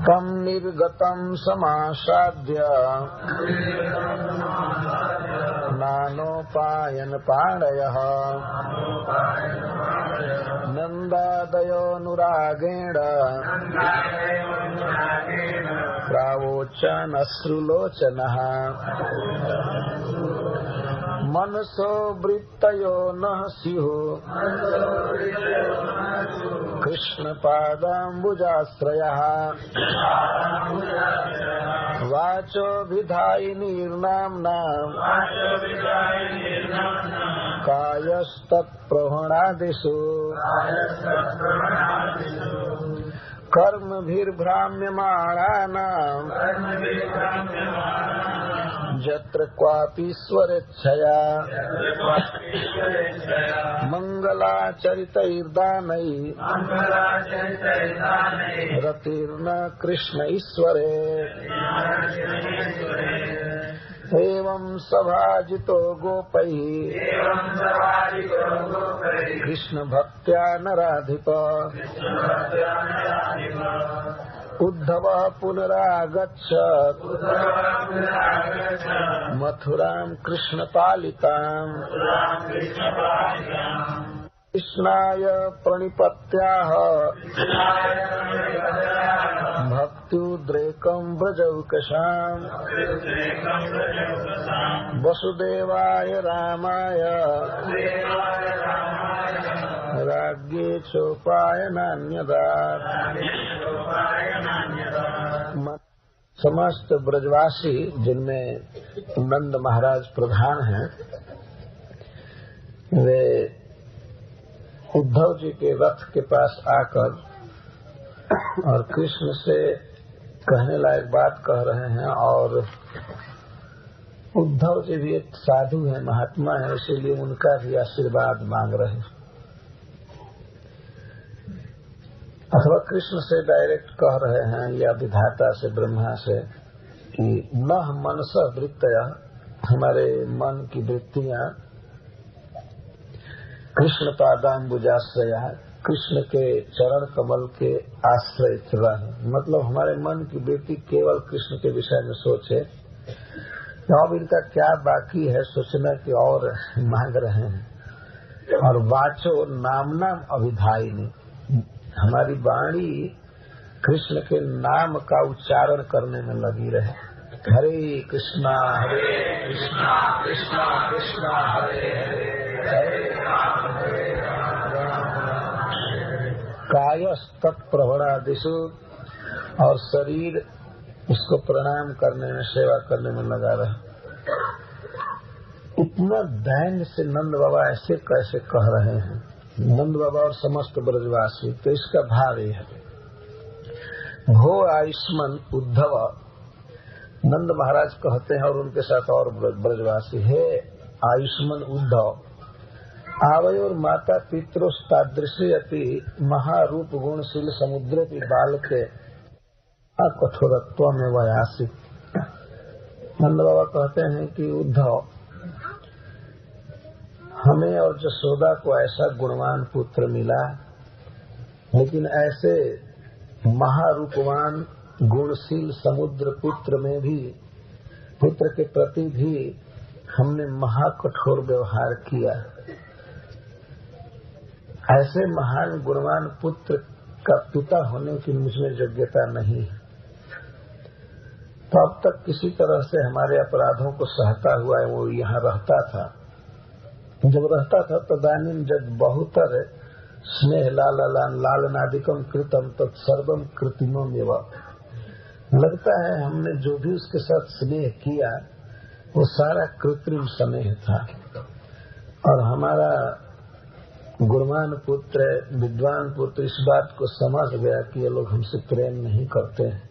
तम निर्गतं समासाद्य नानोपायन पाणयः नन्दादयोनुरागेण प्रावोचनश्रुलोचनः मनसो वृत्तयो नः स्युः कृष्णपादाम्बुजाश्रयः वाचो विधायिनीर्नाम्ना कायस्तत्प्रवणादिषु कर्मभिर्भ्राम्यमाणानाम् यत्र क्वापि स्वरेच्छया मङ्गलाचरितैर्दानैः रतिर्न कृष्ण ईश्वरे एवं सभाजितो गोपैः कृष्ण भक्त्या नराधिप उद्धवः पुनरागच्छत् मथुरां कृष्णपालिताम् कृष्णाय प्रणिपत्याः भक्त्युद्रेकं व्रजौकसाम् वसुदेवाय रामाय राज्ञे चोपायनान्यदा। समस्त ब्रजवासी जिनमें नंद महाराज प्रधान हैं, वे उद्धव जी के रथ के पास आकर और कृष्ण से कहने लायक बात कह रहे हैं। और उद्धव जी भी एक साधु है, महात्मा है, इसीलिए उनका भी आशीर्वाद मांग रहे हैं। अथवा कृष्ण से डायरेक्ट कह रहे हैं या विधाता से, ब्रह्मा से, कि नह मनस वृत्तय, हमारे मन की वृत्तियां कृष्ण पादाम्बुजाश्रया, कृष्ण के चरण कमल के आश्रय रहे। मतलब हमारे मन की वृत्ति केवल कृष्ण के विषय में सोचे। अब इनका क्या बाकी है सोचना कि और मांग रहे हैं। और वाचो नामना अभिधायिनी, हमारी वाणी कृष्ण के नाम का उच्चारण करने में लगी रहे। हरे कृष्णा कृष्णा कृष्णा हरे हरे, हरे राम कायस्तत्प्रवणादिषु, और शरीर उसको प्रणाम करने में, सेवा करने में लगा रहे। इतना दैन्य से नंद बाबा ऐसे कैसे कह रहे हैं, नंद बाबा और समस्त ब्रजवासी। तो इसका भाव ये है, भो आयुष्मान उद्धव, नंद महाराज कहते हैं और उनके साथ और ब्रजवासी, हे आयुष्मान उद्धव, आवयोर माता पितृस्तादृशी अपि महारूप गुणशील समुद्र की बाल के कठोरत्व में वयासी। नंद बाबा कहते हैं कि उद्धव, हमें और जसोदा को ऐसा गुणवान पुत्र मिला, लेकिन ऐसे महारूपवान गुणशील समुद्र पुत्र में भी, पुत्र के प्रति भी हमने महाकठोर व्यवहार किया। ऐसे महान गुणवान पुत्र का पिता होने की मुझमें योग्यता नहीं है। तो अब तक किसी तरह से हमारे अपराधों को सहता हुआ वो यहाँ रहता था। जब रहता था तदानीं जब बहुतर स्नेह लालनादिकम कृतम तत्सर्वम कृत्रिमम एव, लगता है हमने जो भी उसके साथ स्नेह किया वो सारा कृत्रिम स्नेह था। और हमारा गुणवान पुत्र, विद्वान पुत्र इस बात को समझ गया कि ये लोग हमसे प्रेम नहीं करते हैं,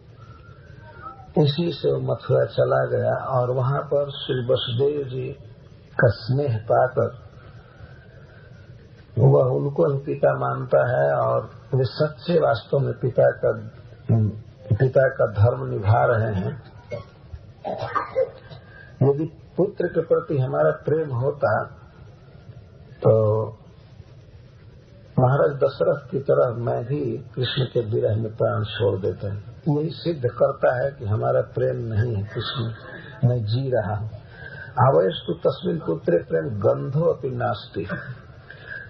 इसी से वो मथुरा चला गया। और वहाँ पर श्री वसुदेव जी का स्नेह पाकर वह उनको ही पिता मानता है, और वे सच्चे वास्तव में पिता का धर्म निभा रहे हैं। यदि पुत्र के प्रति हमारा प्रेम होता तो महाराज दशरथ की तरह मैं भी कृष्ण के विरह में प्राण छोड़ देता हूँ। यही सिद्ध करता है कि हमारा प्रेम नहीं है कृष्ण, मैं जी रहा हूँ। आवयस्तु तस्मिन् पुत्रे प्रेम गंधो अपि नास्ति।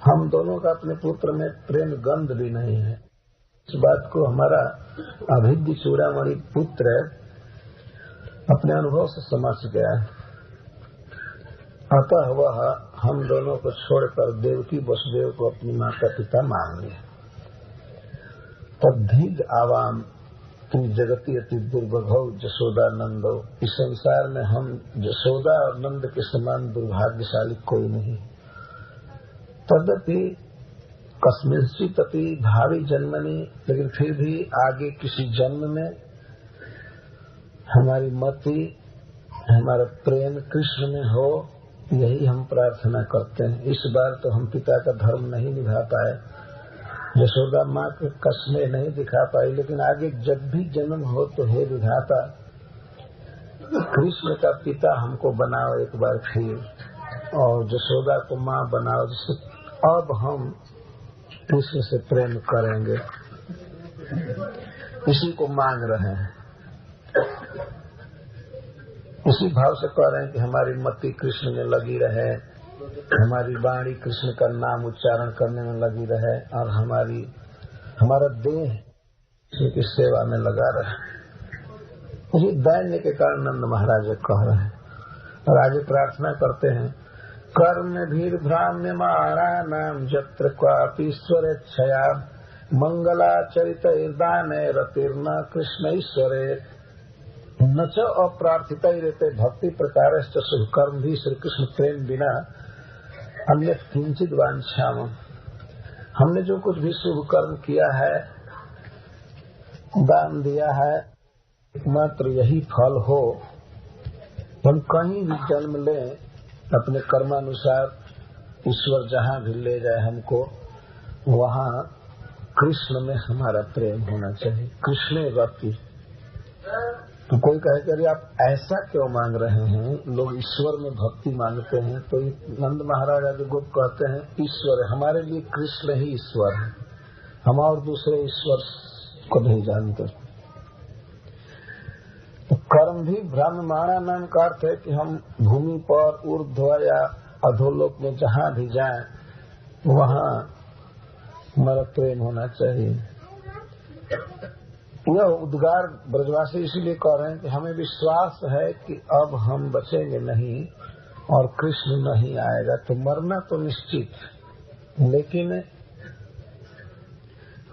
हम दोनों का अपने पुत्र में प्रेम गंध भी नहीं है। इस बात को हमारा अभिज्ञ चूड़ामणि पुत्र अपने अनुभव से समझ गया। अतः वह हम दोनों को छोड़कर देवकी वसुदेव को अपनी माता पिता मान लिया। तद्धिद आवाम तुम जगती अति दुर्भगौ जसोदा नंदो। इस संसार में हम जसोदा और नंद के समान दुर्भाग्यशाली कोई नहीं। तदपि कस्मिंश्चित् अपि भावी जन्मनि, लेकिन फिर भी आगे किसी जन्म में हमारी मति, हमारा प्रेम कृष्ण में हो, यही हम प्रार्थना करते हैं। इस बार तो हम पिता का धर्म नहीं निभा पाए, यशोदा माँ के कसमें नहीं दिखा पाई, लेकिन आगे जब भी जन्म हो तो हे विधाता कृष्ण का पिता हमको बनाओ एक बार फिर, और यशोदा को माँ बनाओ, जिससे अब हम कृष्ण से प्रेम करेंगे। इसी को मांग रहे हैं, इसी भाव से कह रहे हैं कि हमारी मति कृष्ण में लगी रहे, हमारी वाणी कृष्ण का नाम उच्चारण करने में लगी रहे, और हमारा देह कृष्ण की सेवा में लगा रहे। ये दैन्य के कारण नंद महाराज कह रहे हैं। और आगे प्रार्थना करते हैं, कर्म भीर भ्राम्य मारा नाम जत्र क्वापि ईश्वरेच्छया मंगलाचरित दान रतिर्न कृष्ण ईश्वरे न च अप्रार्थित रहते भक्ति प्रकार शुभ कर्म भी श्री कृष्ण प्रेम बिना अन्य किंचित वांछाम। हमने जो कुछ भी शुभ कर्म किया है, दान दिया है, एकमात्र यही फल हो। हम कहीं भी जन्म लें, अपने कर्मानुसार ईश्वर जहाँ भी ले जाए हमको, वहाँ कृष्ण में हमारा प्रेम होना चाहिए। कृष्ण गति। तो कोई कहे कि अरे आप ऐसा क्यों मांग रहे हैं, लोग ईश्वर में भक्ति मांगते हैं। तो नंद महाराज आदि गोप कहते हैं ईश्वर, हमारे लिए कृष्ण ही ईश्वर है, हम और दूसरे ईश्वर को नहीं जानते। तो कर्म भी भ्राम्यमाणा नाम का अर्थ है कि हम भूमि पर ऊर्ध्व या अधोलोक में जहाँ भी जाएं, वहाँ हमारा प्रेम होना चाहिए। यह उद्गार ब्रजवासी इसीलिए कह रहे हैं कि हमें विश्वास है कि अब हम बचेंगे नहीं और कृष्ण नहीं आएगा, तो मरना तो निश्चित, लेकिन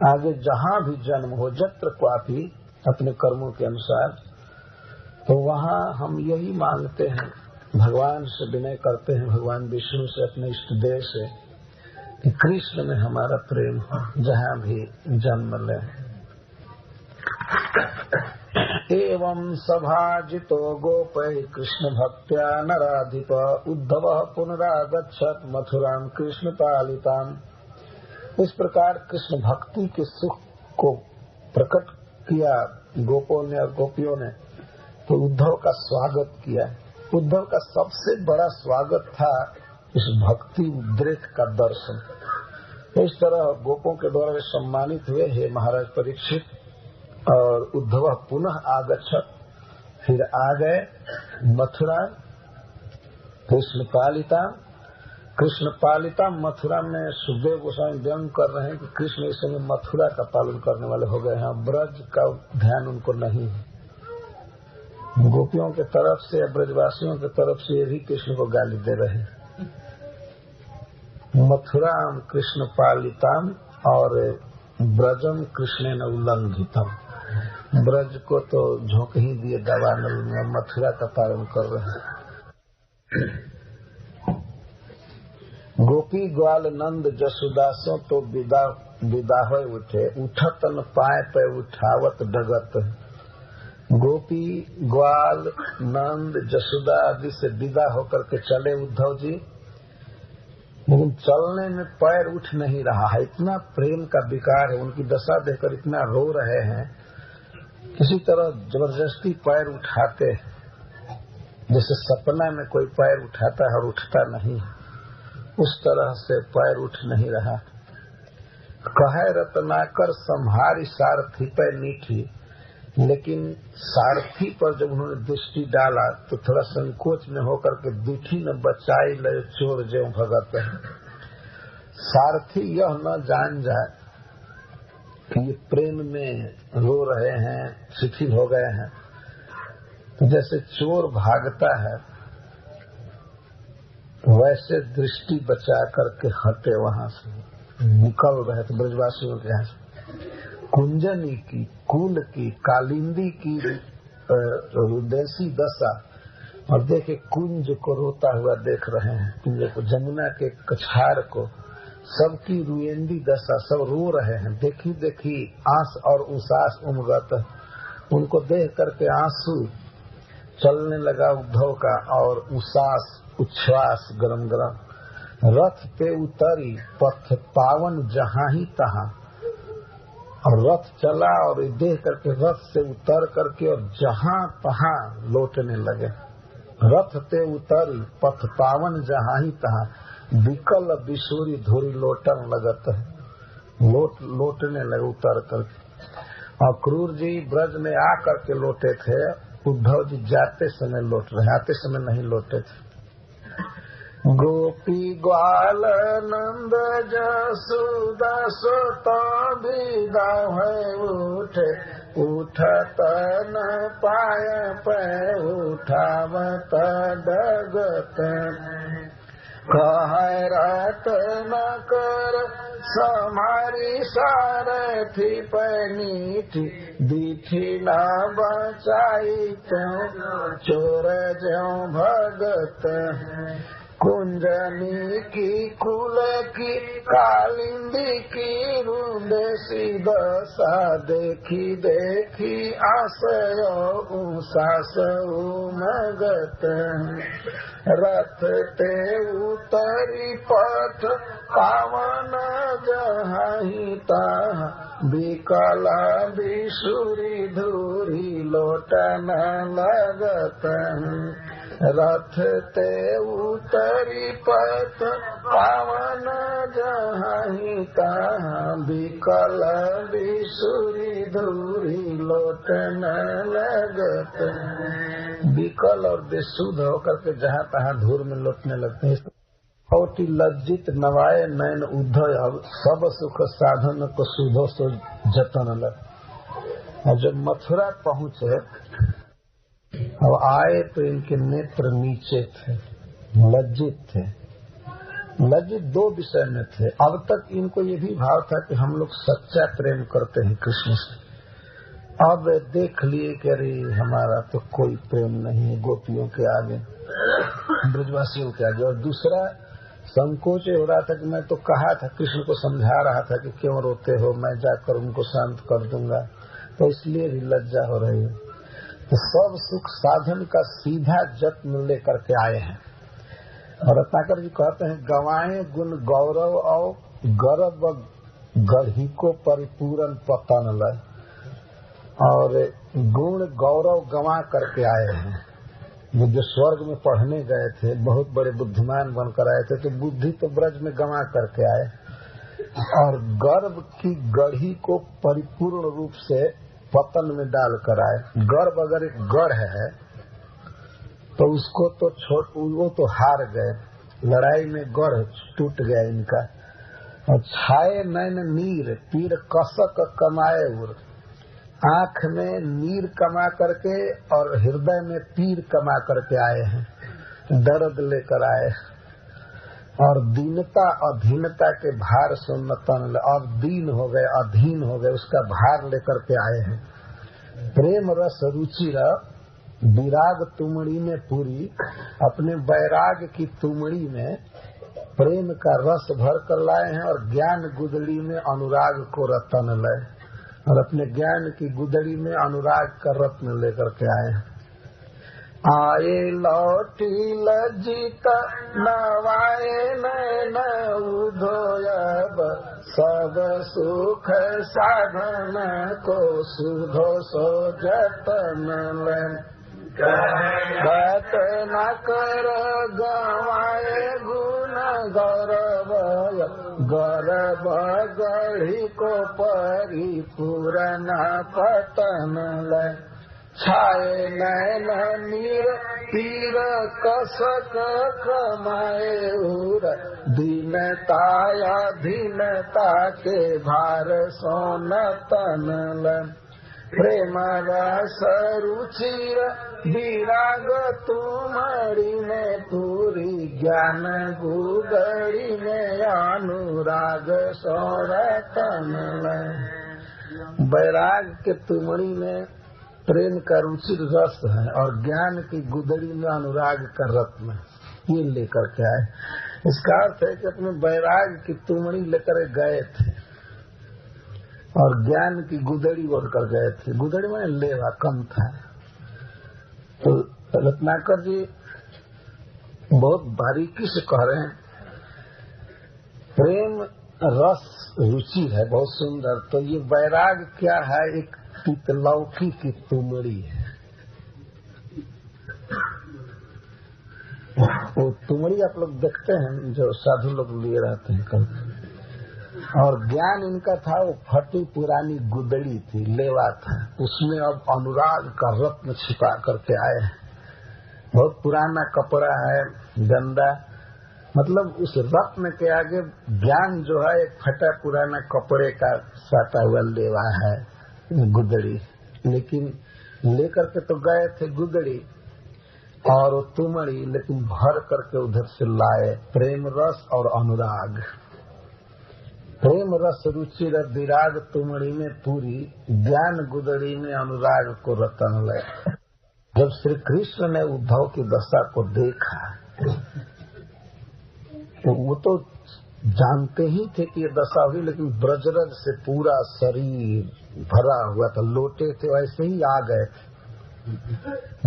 आगे जहाँ भी जन्म हो जत्र क्वापि अपने कर्मों के अनुसार, तो वहाँ हम यही मांगते हैं, भगवान से विनय करते हैं, भगवान विष्णु से, अपने इष्ट देव से, कि कृष्ण में हमारा प्रेम हो जहाँ भी जन्म ले। एवं सभाजितो गोपै कृष्ण भक्त्या नराधिप उद्धव पुनरागच्छत् मथुरां कृष्ण पालिताम्। इस प्रकार कृष्ण भक्ति के सुख को प्रकट किया गोपों ने और गोपियों ने, तो उद्धव का स्वागत किया। उद्धव का सबसे बड़ा स्वागत था इस भक्ति उद्रेक का दर्शन। इस तरह गोपों के द्वारा वे सम्मानित हुए, हे महाराज परीक्षित। और उद्धव पुनः आगच्छत, फिर आ गए मथुरा कृष्ण पालिता। कृष्ण पालिता मथुरा में सुखदेव गोस्वामी व्यंग कर रहे हैं कि कृष्ण इस समय मथुरा का पालन करने वाले हो गए हैं, ब्रज का ध्यान उनको नहीं है। गोपियों के तरफ से, ब्रजवासियों के तरफ से ये भी कृष्ण को गाली दे रहे हैं। मथुराम कृष्ण पालिताम और ब्रजम कृष्ण न उल्लंघितम। ब्रज को तो झोंक ही दिए दावानल में, मथुरा का पालन कर रहे हैं। गोपी ग्वाल नंद जसुदासों तो विदा हो उठे, उठत न पाए पे उठावत डगत। गोपी ग्वाल नंद जसुदा आदि से विदा होकर के चले उद्धव जी, लेकिन चलने में पैर उठ नहीं रहा है। इतना प्रेम का विकार है, उनकी दशा देखकर इतना रो रहे हैं। किसी तरह जबरदस्ती पैर उठाते, जैसे सपना में कोई पैर उठाता है और उठता नहीं, उस तरह से पैर उठ नहीं रहा। कहे रत्नाकर संहारी सारथी पे मीठी, लेकिन सारथी पर जब उन्होंने दृष्टि डाला तो थोड़ा संकोच में होकर के दूठी न बचाई ले चोर जो भगत है। सारथी यह न जान जाए कि ये प्रेम में रो रहे हैं, शिथिल हो गए हैं। तो जैसे चोर भागता है वैसे दृष्टि बचा करके हटे, वहां से निकल रहे थे ब्रजवासियों के यहाँ से। कुंजनी की, कुल की, कालिंदी की देसी दशा, और देखे कुंज को रोता हुआ देख रहे हैं, कुंज को, जमुना के कछार को, सबकी रुएंदी दशा, सब रो रहे हैं। देखी देखी आंस और उसास उमगत, उनको देख करके आंसू चलने लगा उद्धव का, और उसास उच्छ्वास गरम गरम। रथ पे उतरी पथ पावन जहाँ ही तहाँ, और रथ चला और देख करके रथ से उतर करके और जहाँ तहाँ लौटने लगे। रथ पे उतरी पथ पावन जहाँ ही तहाँ, विकल बिशोरी धोरी लौटन लगत है, लौटने लगे उतर करके। और क्रूर जी ब्रज में आकर के लौटे थे, उद्धव जी जाते समय लौट रहे, आते समय नहीं लौटे थे। गोपी ग्वाल नंद जसोदा सोता विदा है उठे, उठत न पाय पे उठावत डगत। कह रात न कर समारी सारथी पैनीठी, दीठी न बचाई त्यों चोर ज्यों भगत। कुंजनी की, कुल की, कालिंदी की रुंदेसी दशा, देखी देखी आशय उसास उमगत। रथ ते उतरी पथ पावन जहाँ ही तहाँ, विकला बिशुरी धूरी लौटन लगत। रथ ते उतरी पथ पावन जहाँ ही तहाँ, विकल बिशुरी धूरी लौटन लगत। विकल और बेसुध होकर के जहाँ तहाँ धूर में लौटने लगते हैं। औटी लज्जित नवाए नैन उद्धव, अब सब सुख साधन को सुधो सो जतन लग। और जब मथुरा पहुँचे अब आए तो इनके नेत्र नीचे थे, लज्जित थे। लज्जित दो विषय में थे। अब तक इनको ये भी भाव था कि हम लोग सच्चा प्रेम करते हैं कृष्ण से। अब देख लिए कि अरे हमारा तो कोई प्रेम नहीं है गोपियों के आगे, ब्रजवासियों के आगे। और दूसरा संकोच हो रहा था कि मैं तो कहा था, कृष्ण को समझा रहा था कि क्यों रोते हो, मैं जाकर उनको शांत कर दूंगा, तो इसलिए भी लज्जा हो रही है। तो सब सुख साधन का सीधा जत्न लेकर के आए हैं। और रत्नाकर जी कहते हैं, गवाए गुण गौरव और गर्व गढ़ी को परिपूर्ण पतन लय। और गुण गौरव गंवा करके आए हैं। वो जो स्वर्ग में पढ़ने गए थे, बहुत बड़े बुद्धिमान बनकर आए थे, तो बुद्धि तो ब्रज में गंवा करके आए। और गर्व की गढ़ी को परिपूर्ण रूप से पतन में डाल कर आए। गर्व अगर एक गढ़ है तो उसको तो वो तो हार गए, लड़ाई में गढ़ टूट गया इनका। और छाए नैन नीर पीर कसक कमाए उर, आंख में नीर कमा करके और हृदय में पीर कमा करके आए हैं, दर्द लेकर आए। और दीनता अधीनता के भार सुन्नतन, अब दीन हो गए, अधीन हो गए, उसका भार लेकर के आए हैं। प्रेम रस रुचि विराग तुमड़ी में पूरी, अपने वैराग की तुमड़ी में प्रेम का रस भर कर लाए हैं। और ज्ञान गुदड़ी में अनुराग को रतन लाए, और अपने ज्ञान की गुदड़ी में अनुराग का रत्न लेकर के आए हैं। आए लौटी लज्जित नवाए नैन उद्धव, सब सुख साधन को सुधो सो जतन ले। गत न कर गवाए गुण गौरव गौरव गढ़ी को परिपूर्ण पतन लय छाए नैन नीर तीर कसक कमाए उर दीनताया दीनता के भार सोन तन लय प्रेम रस रुचिर विराग तुम्हारी में पूरी ज्ञान गुगड़ी में अनुराग सौरतन वैराग के तुमड़ी में प्रेम का रुचिर रस है और ज्ञान की गुदड़ी में अनुराग का रत्न ये लेकर के आए। इसका अर्थ है कि अपने वैराग की तुमड़ी लेकर गए थे और ज्ञान की गुदड़ी बोलकर गए थे। गुदड़ी में लेवा कम था। तो रत्नाकर जी बहुत बारीकी से कह रहे हैं प्रेम रस रुचि है बहुत सुंदर। तो ये वैराग क्या है? एक पितलौकी की तुमड़ी है। वो तुमड़ी आप लोग देखते हैं जो साधु लोग लिए रहते हैं कल। और ज्ञान इनका था वो फटी पुरानी गुदड़ी थी, लेवा था, उसमें अब अनुराग का रत्न छिपा करके आए हैं। बहुत पुराना कपड़ा है, गंदा, मतलब उस रत्न के आगे ज्ञान जो है एक फटा पुराना कपड़े का साटा हुआ लेवा है गुदड़ी। लेकिन लेकर के तो गए थे गुदड़ी और वो तुमड़ी, लेकिन भर करके उधर से लाए प्रेम रस और अनुराग। प्रेम रस रुचि विराग तुमड़ी में पूरी ज्ञान गुदड़ी में अनुराग को रतन लय। जब श्री कृष्ण ने उद्धव की दशा को देखा तो वो तो जानते ही थे कि ये दशा हुई, लेकिन ब्रजरज से पूरा शरीर भरा हुआ था, लोटे थे वैसे ही आ गए थे।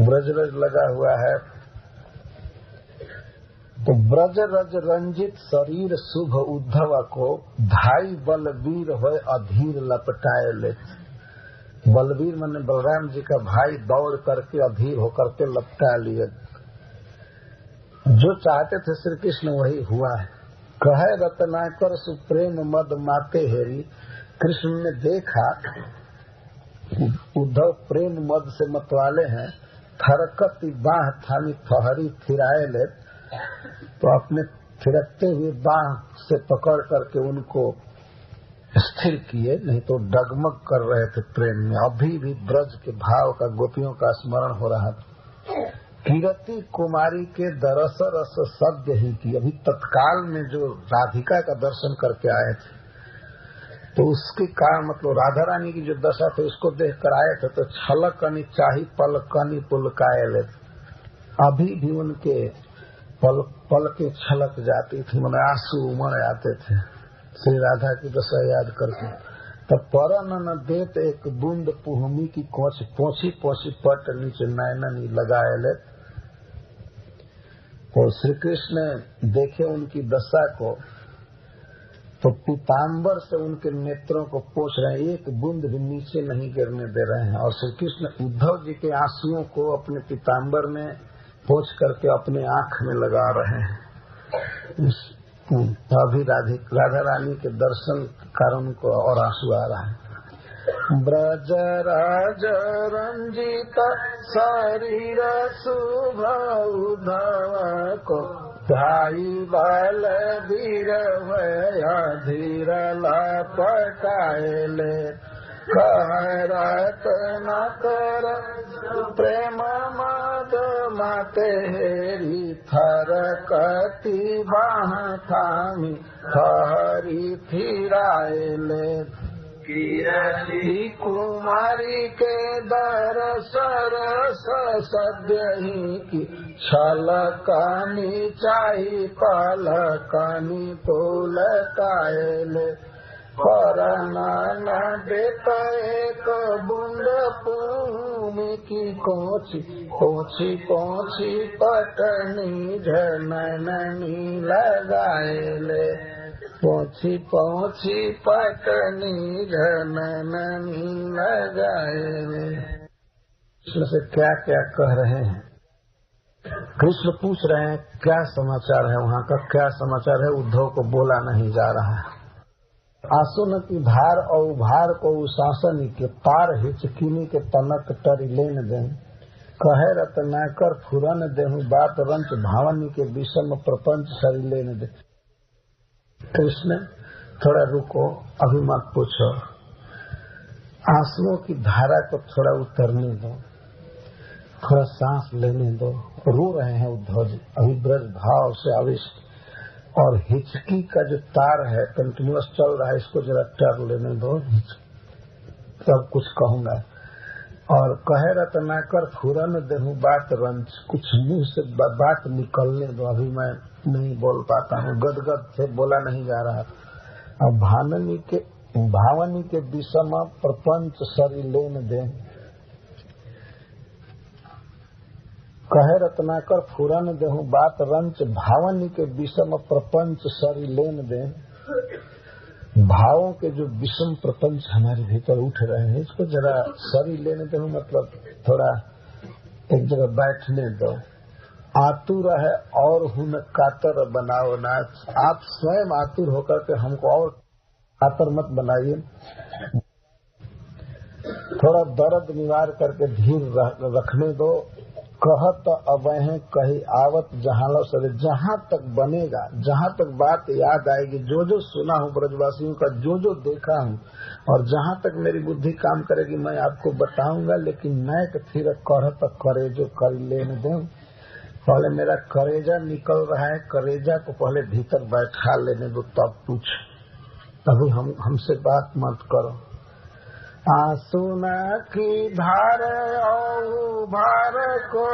ब्रजरज लगा हुआ है तो ब्रजरज रंजित शरीर शुभ उद्धव को धाई बलबीर होए अधीर लपटाए ले। बलबीर माने बलराम जी का भाई दौड़ करके अधीर होकर के लपटा लिए। जो चाहते थे श्री कृष्ण वही हुआ है। कहे रत्नाकर सुप्रेम मद माते हेरी। कृष्ण ने देखा उद्धव प्रेम मद से मतवाले हैं, थरकती बाह थानी ठहरी फिराए ले, तो अपने थिरकते हुए बाह से पकड़ करके उनको स्थिर किए, नहीं तो डगमग कर रहे थे प्रेम में। अभी भी ब्रज के भाव का गोपियों का स्मरण हो रहा था। कीरति कुमारी के दरस रस सद्य ही की। अभी तत्काल में जो राधिका का दर्शन करके आए थे तो उसके कारण मतलब राधा रानी की जो दशा थी उसको देख कर आए थे तो छलकनी चाही पलकनी पुलकाए ले। अभी भी उनके पल के छलक जाती थी, मन आंसू उमड़ आते थे श्री राधा की दशा याद करके। तब परन न देत एक बूंद पुहमी की कोच पोछी पोछी पट नीचे नैननी लगाए ले। और श्री कृष्ण देखे उनकी दशा को तो पीताम्बर से उनके नेत्रों को पोंछ रहे हैं, एक बूंद भी नीचे नहीं गिरने दे रहे हैं। और श्री कृष्ण उद्धव जी के आंसुओं को अपने पीताम्बर में पोंछ करके अपने आंख में लगा रहे हैं। अभी राधा रानी के दर्शन कारण को और आंसू आ रहा है। ब्रज राज रंजित शरीर शुभ उद्धव को धाई बल वीर धीर लपटाए ले। कहरत न कर प्रेम मद माते हेरी थरकती बाह थामी ठहरी फिराए ले। कीरति कुमारी के दरस रस सद्य ही की छलकनी चाही पलकनी पुलकाए ले। परन न देत एक बूंद भूमि की कोची पोछी पोछी पटनी झननी लगाए ले। पोछी पोछी पटनी झननी लगाए ले। इसमें से क्या क्या कह रहे हैं? कृष्ण पूछ रहे हैं क्या समाचार है वहाँ का, क्या समाचार है। उद्धव को बोला नहीं जा रहा है। आसुन की धार और उभार को उशासनी के पार हिचकिनी के तनक टरी लेन दे, कहे रत्नाकर फुरन देहु बात रंच भावनी के विषम प्रपंच सरी लेन दे। कृष्ण थोड़ा रुको, अभी मत पूछो, आंसुओं की धारा को थोड़ा उतरने दो, थोड़ा सांस लेने दो। रो रहे हैं उद्धव जी अभी ब्रज भाव से आविष्ट, और हिचकी का जो तार है कंटिन्यूअस चल रहा है, इसको जरा टर्न लेने दो, सब कुछ कहूंगा। और कहे रत्नाकर फुरन देहूं बात रंच, कुछ मुंह से बात निकलने दो, अभी मैं नहीं बोल पाता हूँ, गदगद से बोला नहीं जा रहा। और भावनी के विषम प्रपंच सरी लेन दे, कहे रत्नाकर फुरन देहूं बात रंच भावनी के विषम प्रपंच सरी लेन दे। भावों के जो विषम प्रपंच हमारे भीतर उठ रहे हैं, इसको जरा सरी लेने दो, मतलब थोड़ा एक जगह बैठने दो। आतुर है और हुन कातर बनाओ नाथ, आप स्वयं आतुर होकर के हमको और कातर मत बनाइए। थोड़ा दर्द निवार करके धीर रखने दो। कहत अबह कही आवत जहाँ सरे, जहाँ तक बनेगा, जहाँ तक बात याद आएगी, जो जो सुना हूँ ब्रजवासियों का, जो जो देखा हूँ, और जहाँ तक मेरी बुद्धि काम करेगी मैं आपको बताऊंगा। लेकिन नैक फिर कहत करे जो कर लेने दे, पहले मेरा करेजा निकल रहा है, करेजा को पहले भीतर बैठा लेने दो, तब पूछ, तभी हमसे बात मत करो। आंसुना की धार और भार को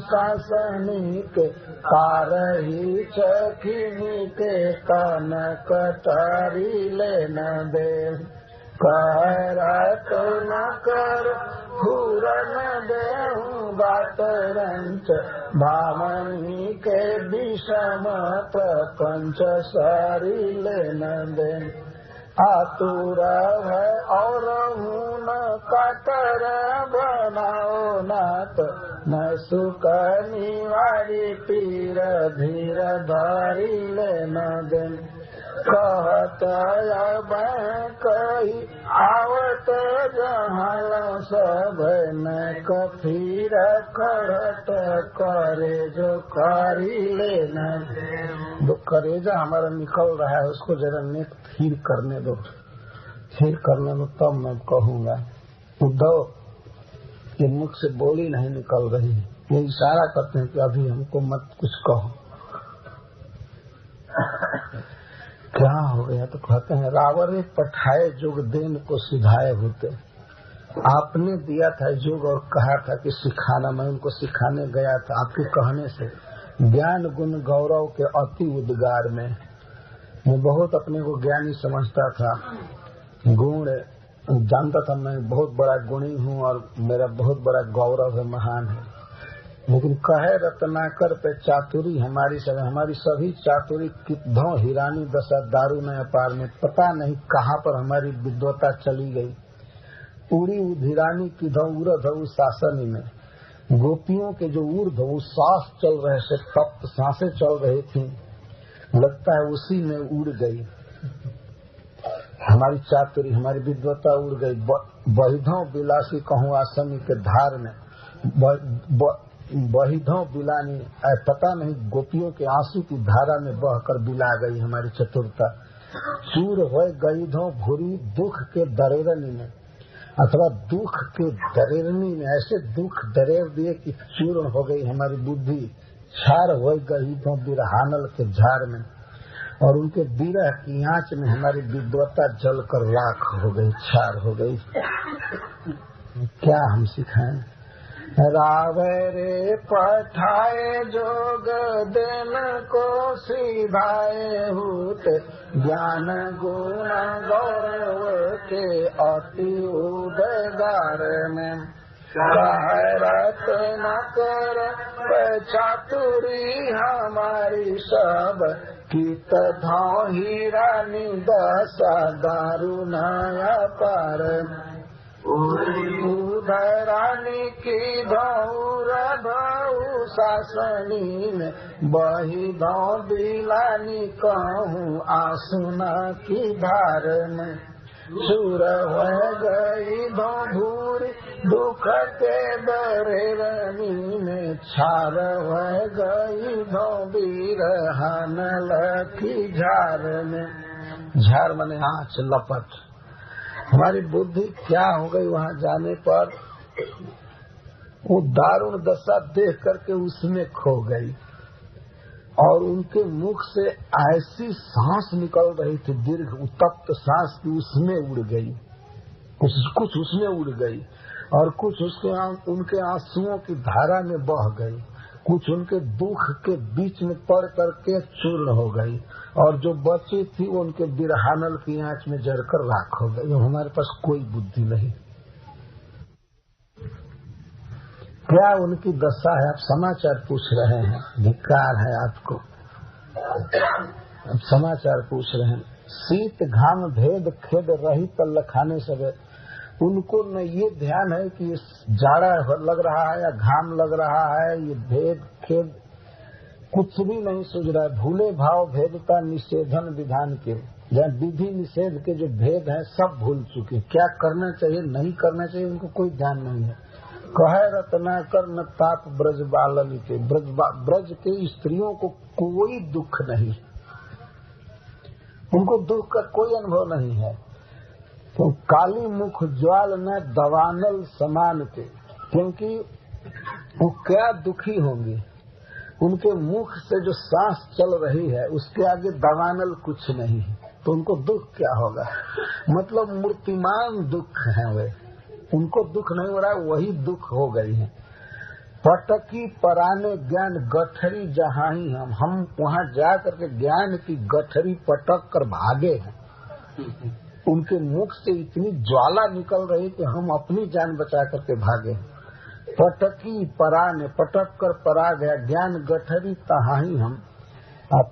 शासनी के कार ही चखिनी के कान कटारी लेना दे, करत न कर फूरन देहूं बात रंच भावनी के विषम प्रपंच सारी लेना दे। आतुर है और हूं न कातर बनाओ नाथ, न सुख निवारी पीर धीर धारी लेना दे। कहत अब कही आवत जहाँ सब न कफीर खड़त करे जो करी लेना दे। जो करेजा हमारा निकल रहा है उसको जरा नेक स्थिर करने दो, स्थिर करने दो, तब मैं कहूँगा। उद्धव ये मुख से बोली नहीं निकल रही, ये इशारा करते हैं कि अभी हमको मत कुछ कहो। क्या हो गया? तो कहते हैं रावरे पठाए जोग देन को सिधाए होते, आपने दिया था योग और कहा था कि सिखाना, मैं उनको सिखाने गया था आपके कहने से। ज्ञान गुण गौरव के अति उद्गार में मैं बहुत अपने को ज्ञानी समझता था, गुण जानता था, मैं बहुत बड़ा गुणी हूँ और मेरा बहुत बड़ा गौरव है, महान है। लेकिन कहे रत्नाकर पे चातुरी हमारी सभी चातुरी किद्धों हिरानी दशा दारू न अपार में, पता नहीं कहाँ पर हमारी विद्वता चली गई। उड़ी उधिरानी किधों उर्ध शासनी में, गोपियों के जो ऊर्ध सांस चल रहे से तप्त सांसें चल रही थी, लगता है उसी में उड़ गई हमारी चातुरी, हमारी विद्वता उड़ गई। बहिधों बिलासी कहूँ आसमी के धार में, बहिधों बिलानी, पता नहीं गोपियों के आंसू की धारा में बहकर बिला गई हमारी चतुरता। चूर हो गई धो भूरी दुख के दरेरनी में, अथवा दुख के दरेरनी में ऐसे दुख दरेर दिए कि चूर्ण हो गई हमारी बुद्धि। छार हो गई तो बिरहानल के झाड़ में, और उनके विरह की आंच में हमारी विद्वता जलकर राख हो गई, छार हो गई। क्या हम सिखाएं? रावरे पठाए जोग दिन को सिधाए होते, ज्ञान गुण गौरव के अति उदगार में। कहरत न कर चातुरी हमारी सब, कित धाओ हिरानी दशा दारू नया पार। उधरानी की धौर धौ सासनी में बही दो बिलानी कहूँ आंसुना की धार में चूर हो गई दो धूरी दुख के बरेरनी में छार हो गई दो बिरहन लखी झार में। झार मने आँच लपट। हमारी बुद्धि क्या हो गई वहाँ जाने पर, वो दारुण दशा देख करके उसमें खो गई और उनके मुख से ऐसी सांस निकल रही थी, दीर्घ उत्तप्त सांस की, उसमें उड़ गई, कुछ उसमें उड़ गई और कुछ उनके आंसुओं की धारा में बह गई, कुछ उनके दुख के बीच में पड़ करके चूर्ण हो गई और जो बची थी वो उनके बिरहानल की आंच में जलकर राख हो गई। हमारे पास कोई बुद्धि नहीं। क्या उनकी दशा है? आप समाचार पूछ रहे हैं, धिक्कार है आपको। अब समाचार पूछ रहे हैं। शीत घाम भेद खेद रहित लखाने सबे। उनको न ये ध्यान है कि जाड़ा लग रहा है या घाम लग रहा है, ये भेद खेद कुछ भी नहीं सूझ रहा है। भूले भाव भेदता निषेधन विधान के, जहाँ विधि निषेध के जो भेद है सब भूल चुके। क्या करना चाहिए नहीं करना चाहिए उनको कोई ध्यान नहीं है। कहे रत्नाकर न ताप ब्रज बालन के, ब्रज के स्त्रियों को कोई दुख नहीं, उनको दुख का कोई अनुभव नहीं है। तो काली मुख ज्वाल न दवानल समान के, क्योंकि वो क्या दुखी होंगे। उनके मुख से जो सांस चल रही है उसके आगे दवानल कुछ नहीं है, तो उनको दुख क्या होगा। मतलब मूर्तिमान दुख है वे, उनको दुख नहीं हो रहा है, वही दुख हो गई है। पटकी पराने ज्ञान गठरी जहाँ ही हम वहाँ जा करके ज्ञान की गठरी पटक कर भागे हैं। उनके मुख से इतनी ज्वाला निकल रही कि हम अपनी जान बचा करके भागे। पटकी पराने, पटक कर परा गया ज्ञान गठरी तहाँ ही हम।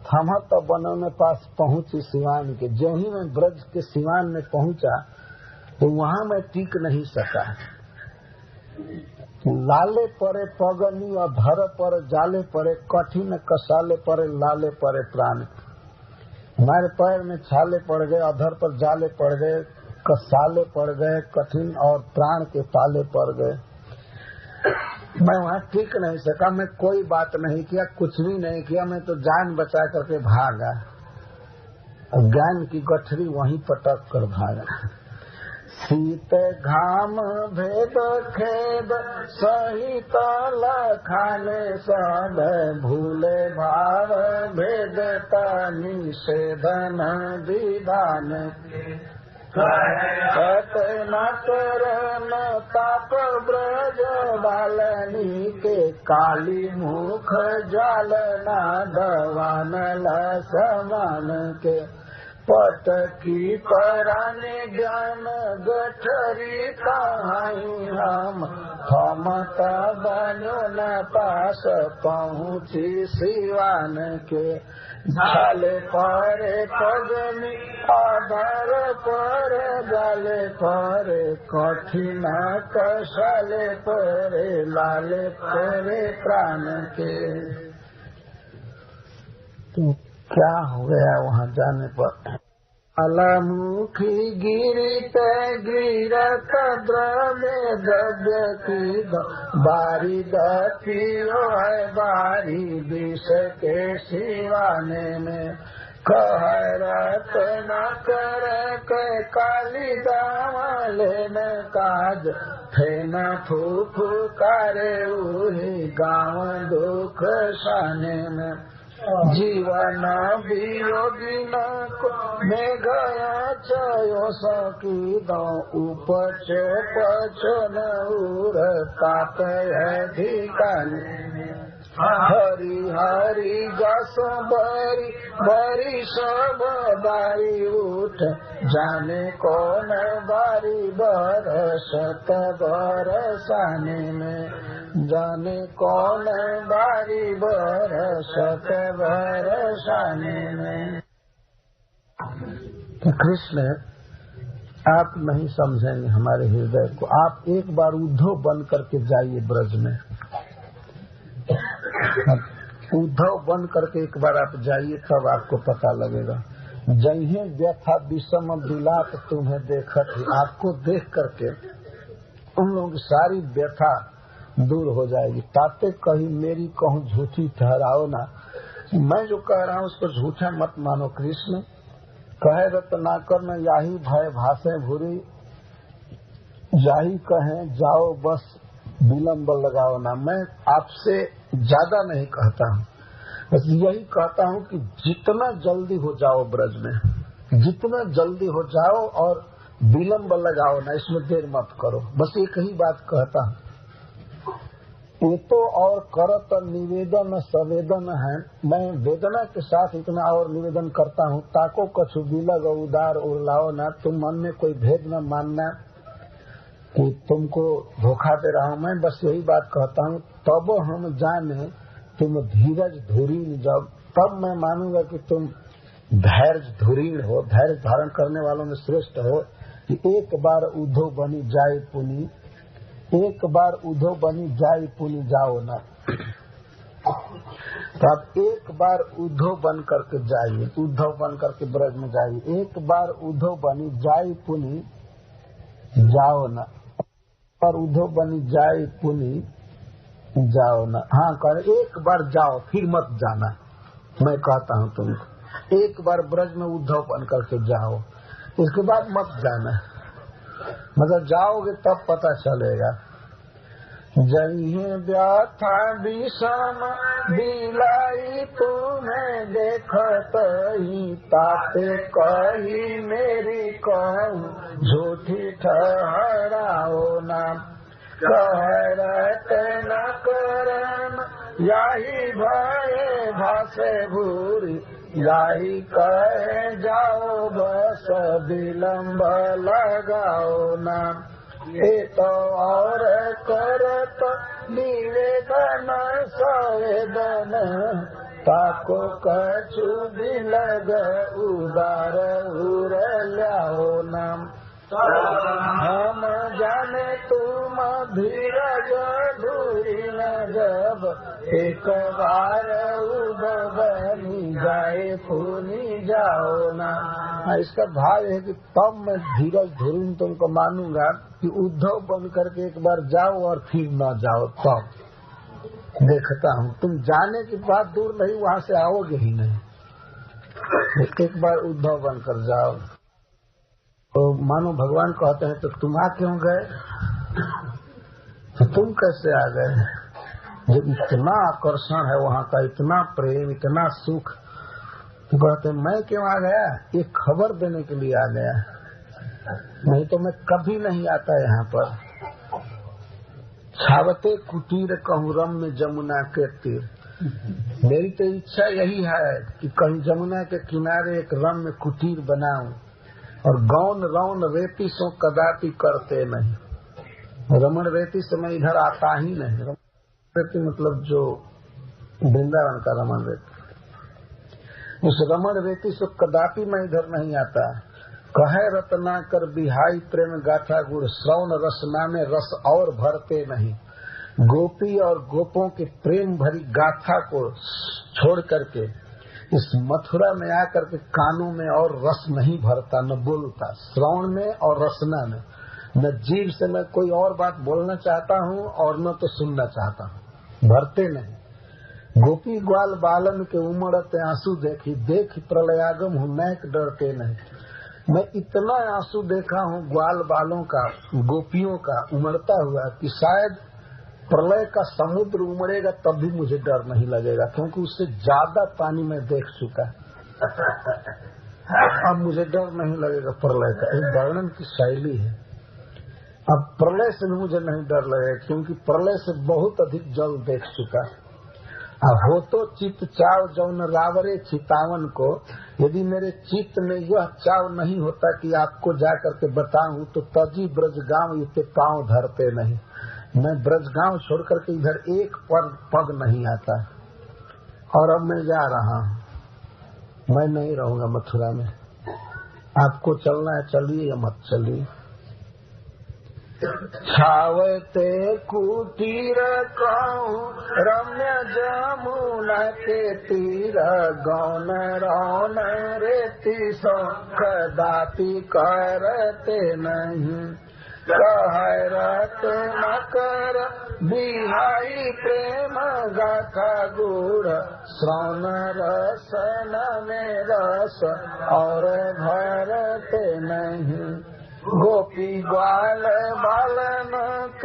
थमत बनों में पास पहुंची सिवान के, जो ही मैं ब्रज के सिवान में पहुंचा तो वहाँ मैं टिक नहीं सका। लाले परे पगनी और धर पर जाले परे कठिन कसाले परे लाले परे प्राण। हमारे पैर में छाले पड़ गए, अधर पर जाले पड़ गए, कसाले पड़ गए, कठिन और प्राण के पाले पड़ गए। मैं वहाँ टिक नहीं सका। मैं कोई बात नहीं किया, कुछ भी नहीं किया, मैं तो जान बचा करके भागा। ज्ञान की गठरी वहीं पटक कर भागा। शीत घाम भेद खेद सहित लखाने सब, भूले भाव भेदता निषेधन विधान के। न करन ताप ब्रज बालनी के, काली मुख जालना दवानल समान के। पटकी पराने ज्ञान गठरी कहाई हम, थमत बनो न पास पहुँची सिवान के। झाले परे पगनी आधार पर जाले परे, कठिन कसाले परे लाले परे प्राण के। तो क्या हो गया वहाँ जाने पर। अलमुखी गिरित गिरत द्रव्य द्रव्य की बारी दपियो है बारी विष के सिवाने में। कहरत न कर के काली दामले न काज, फेन फूफू करे उही गाँव दुख साने में। जीवन वियोगी न में गया चयो सकी दो, उपच पचो न उर ताप है ठिकाने। हरी हरी जस बरी बरी सब बारी उठ, जाने कौन बारी बरसत बरसाने में। जाने कौन बारी बरसत बरसाने में। तो कृष्ण आप नहीं समझेंगे हमारे हृदय को। आप एक बार उद्धव बन करके जाइए ब्रज में, उद्धव बन करके एक बार आप जाइए, तब आपको पता लगेगा। जइहे व्यथा विषम विलाप तुम्हें देखत ही, आपको देख करके उन लोगों की सारी व्यथा दूर हो जाएगी। ताते कहीं मेरी कहूँ झूठी ठहराओ ना, मैं जो कह रहा हूँ उसको झूठा मत मानो। कृष्ण कहे रत्नाकर न याही भय भाषे भूरी, याही कहें जाओ बस विलम्ब लगाओ ना। मैं आपसे ज्यादा नहीं कहता हूँ, बस यही कहता हूँ कि जितना जल्दी हो जाओ ब्रज में, जितना जल्दी हो जाओ और विलम्ब लगाओ ना, इसमें देर मत करो। बस एक ही बात कहता हूँ। ये तो और करत निवेदन संवेदन है, मैं वेदना के साथ इतना और निवेदन करता हूँ। ताको कछु बिलग उदार उड़लाओ ना, तुम मन में कोई भेद न मानना कि तुमको धोखा दे रहा हूँ। मैं बस यही बात कहता हूँ, तब हम जाने तुम धीरज धुरीण, जब तब मैं मानूंगा कि तुम धैर्य धुरीण हो, धैर्य धारण करने वालों में श्रेष्ठ हो। कि एक बार उद्धव बनी जाए पुनी, एक बार उद्धव बनी जाए पुनी जाओ ना। तो आप एक बार उद्धव बन करके जाइए, उद्धव बन करके ब्रज में जाइए। एक बार उद्धव बनी जाए पुनी जाओ ना, और उद्धव बनी जाए पुनी जाओ ना। हाँ कर एक बार जाओ, फिर मत जाना। मैं कहता हूँ तुमको, एक बार ब्रज में उद्धव बन करके जाओ, उसके बाद मत जाना। मतलब जाओगे तब पता चलेगा। जइहे व्यथा विषम बिलाई तुम्हें देखत ही, ताते कही मेरी कहूँ झूठी ठहराओ ना। कहरत न करन याही भय भाषे भूरी, याही कहे जाओ बस विलम्ब लगाओ ना। ये तो और करत निवेदन संवेदन, ताको कछु बिलग उदार उड़लाओ ना। हम जाने तुम धीरज धुरीण, जब एक बार उद्धव बनी जाए पुनी जाओ ना। इसका भाव है कि तब मैं धीरज धुरीण तुमको मानूंगा कि उद्धव बन करके एक बार जाओ और फिर न जाओ। तब देखता हूँ, तुम जाने की बात दूर नहीं, वहाँ से आओगे ही नहीं। एक बार उद्धव बनकर जाओ। तो मानो भगवान कहते हैं तो तुम आ क्यों गए, तो तुम कैसे आ गए? जब इतना आकर्षण है वहाँ का, इतना प्रेम, इतना सुख, तो कहते हैं मैं क्यों आ गया? ये खबर देने के लिए आ गया, नहीं तो मैं कभी नहीं आता यहाँ पर। छावते कुटीर कहूँ रम्य जमुना के तीर, मेरी तो इच्छा यही है कि कहीं जमुना के किनारे एक रम्य कुटीर बनाऊं, और गौन रौन रेती सो कदापि करते नहीं। रमण रेती से मैं इधर आता ही नहीं। रमण रेती मतलब जो वृंदावन का रमण रेती, उस रमण रेती से कदापि मैं इधर नहीं आता। कहे रत्नाकर बिहाई प्रेम गाथा गुड़, श्रवण रसना में रस और भरते नहीं। गोपी और गोपों के प्रेम भरी गाथा को छोड़ करके इस मथुरा में आकर के कानों में और रस नहीं भरता, न बोलता। श्रवण में और रसना में, न जीभ से मैं कोई और बात बोलना चाहता हूँ और न तो सुनना चाहता हूँ, भरते नहीं। गोपी ग्वाल बालन के उमड़ते आंसू देखी, देख प्रलयागम हूँ नैक डरते नहीं। मैं इतना आंसू देखा हूँ ग्वाल बालों का, गोपियों का उमड़ता हुआ कि शायद प्रलय का समुद्र उमड़ेगा तब भी मुझे डर नहीं लगेगा, क्योंकि उससे ज्यादा पानी मैं देख चुका। अब मुझे डर नहीं लगेगा प्रलय का। एक वर्णन की शैली है। अब प्रलय से भी मुझे नहीं डर लगेगा, क्योंकि प्रलय से बहुत अधिक जल देख चुका। अब हो तो चित्त चाव जौन रावरे चितावन को, यदि मेरे चित्त में यह चाव नहीं होता कि आपको जाकर के बताऊं, तो तजी ब्रज गांव इतने पांव धरते नहीं। मैं ब्रजगांव छोड़ करके इधर एक पग नहीं आता। और अब मैं जा रहा हूँ, मैं नहीं रहूंगा मथुरा में। आपको चलना है चलिए या मत चलिए। छावते कुटीर कहूँ रम्य जमुना के तीर गौन रौन रेती सो कदापि करते नहीं कहरत न कर बिहाई प्रेम गाथा गुड़ श्रवण रसन में रस और भरते नहीं गोपी ग्वाल बालनक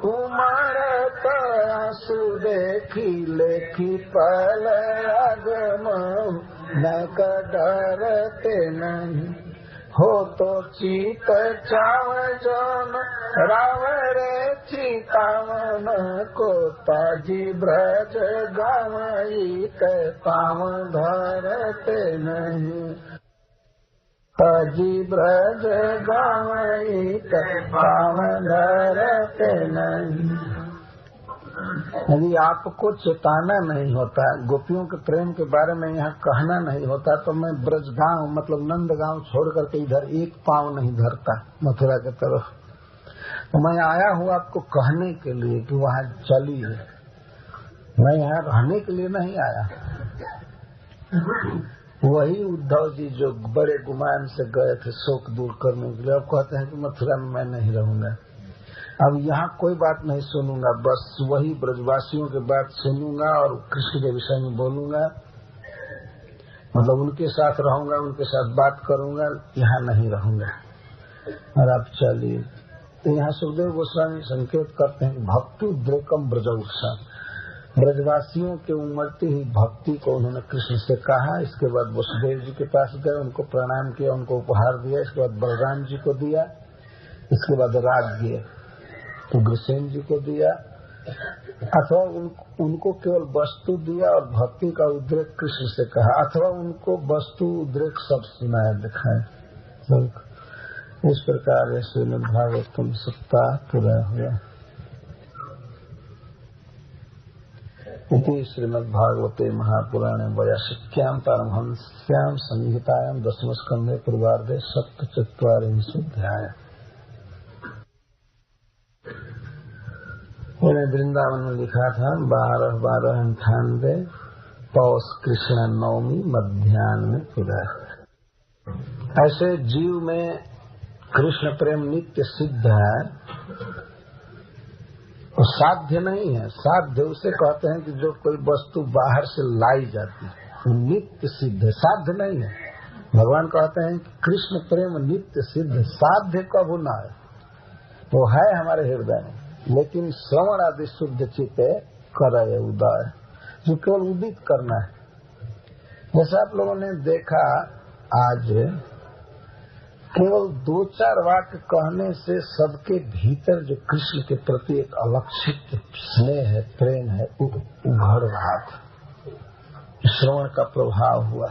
उमरत आंसू देखी लेखी पल अगम न डरते नहीं हो तो चीत चाव जन रावरे चितावन को ताजी ब्रज गावई के पाव धरते नहीं ताजी ब्रज गावई के पाव धरते नहीं। यदि आपको चेताना नहीं होता, गोपियों के प्रेम के बारे में यहाँ कहना नहीं होता, तो मैं ब्रजगांव मतलब नंदगांव छोड़ करके इधर एक पांव नहीं धरता मथुरा के तरफ। तो मैं आया हूँ आपको कहने के लिए कि वहाँ चलिए, मैं यहाँ रहने के लिए नहीं आया। वही उद्धव जी जो बड़े गुमान से गए थे शोक दूर करने के लिए, अब कहते हैं कि मथुरा में मैं नहीं रहूंगा। अब यहाँ कोई बात नहीं सुनूंगा, बस वही ब्रजवासियों की बात सुनूंगा और कृष्ण के विषय में बोलूंगा, मतलब उनके साथ रहूंगा, उनके साथ बात करूंगा, यहाँ नहीं रहूंगा। और आप चलिए, तो यहाँ सुखदेव गोस्वामी संकेत करते हैं भक्ति उद्रेकम ब्रजौसा, ब्रजवासियों के उमड़ती हुई भक्ति को उन्होंने कृष्ण से कहा। इसके बाद वसुदेव जी के पास गए, उनको प्रणाम किया, उनको उपहार दिया। इसके बाद बलराम जी को दिया। इसके बाद राज्य उग्रसेन जी को दिया, अथवा उनको केवल वस्तु दिया और भक्ति का उद्रेक कृष्ण से कहा, अथवा उनको वस्तु उद्रेक सब सुनाया दिखाए। इस प्रकार श्रीमद् भागवतम सप्ताह पूरा हुआ। इति श्रीमद् भागवते महापुराणे वयाशिक्यां पारमहंस्यां संहितायां दशमस्कन्धे पूर्वार्धे सप्तचत्वारिंशोऽध्यायः। मैंने वृंदावन में लिखा था 12/12/98 पौष कृष्ण नवमी मध्याह्न में पूरा। ऐसे जीव में कृष्ण प्रेम नित्य सिद्ध है, और साध्य नहीं है। साध्य उसे कहते हैं कि जो कोई वस्तु बाहर से लाई जाती है, वो नित्य सिद्ध है, साध्य नहीं है। भगवान कहते हैं कि कृष्ण प्रेम नित्य सिद्ध, साध्य कब न है, वो है हमारे हृदय में, लेकिन श्रवण आदि शुद्ध चित्ते करे उदय, जो केवल उदित करना है। जैसा आप लोगों ने देखा, आज केवल 2-4 वाक्य कहने से सबके भीतर जो कृष्ण के प्रति एक अलक्षित स्नेह है, प्रेम है, उभर रहा था। श्रवण का प्रभाव हुआ।